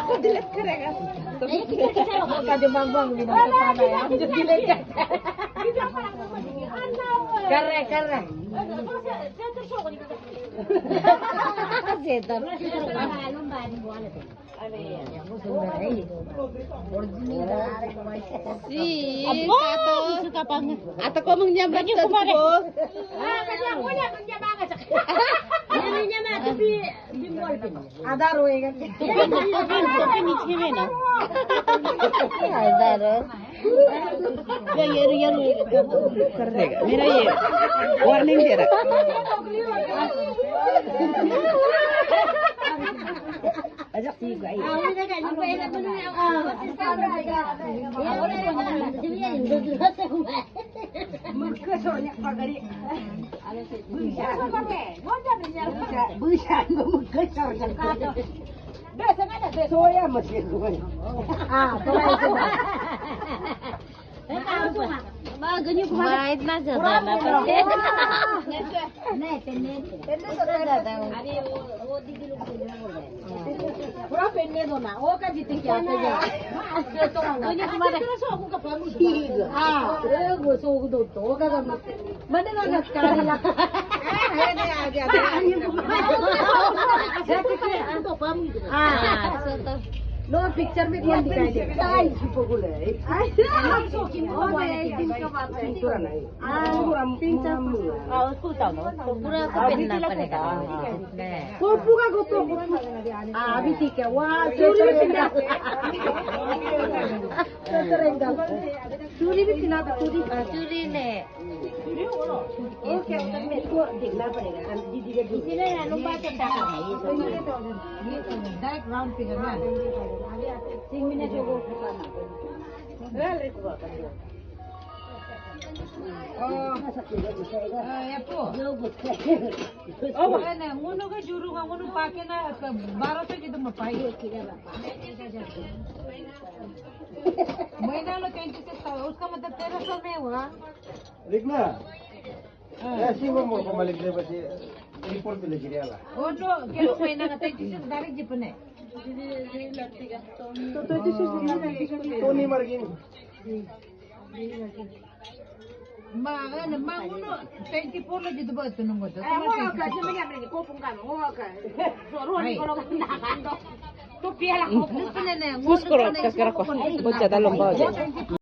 Ako delete ko rin. Kadimang-bang binang kapana yan. Delete ka. Kare. Setar. Si kato suka banget. Atau kau menyambat terus. Kasi ako niya manyamangan sa Yan niya ma tapi bimbol pin. Ada roe kan. Tapi michime na. Ada ro. ये कर देगा मेरा ये warning दे रहा सोया मछली माहित ना जाता पूरा पेन्ने दो ना वो का जीते क्या वो सो दो तो का मैंने ना नचकारा नो पिक्चर में कौन दिखाई दे काय छिपगुले उसको उतारो पूरा को पहनना पड़ेगा कोपू का गोतो अभी ठीक है वाह चूड़ी भी पिना था चूड़ी ने ओके इसको देखना पड़ेगा दीदी के इसीलिए लंबा चट्टा है ये डायरेक्ट राउंड फिगर ना 5 मिनट हो ngono ka juru ka ngono pake na 1200 gitu mapai महीना लो 26 उसका मतलब 1300 में हुआ देखना ऐसी वो मालिक ने बचे रिपोर्ट पे लेके आला ओ तो केलो महीना का 26 डायरेक्ट जिपने तो नहीं मर गई manguno 24 lo gitu ba ito nung goto kasi magyabring ko pung kamo ka soro ni ko lang nakakando to pia la ko Puskoro, kascara ko. Boccia dall'ombaggio.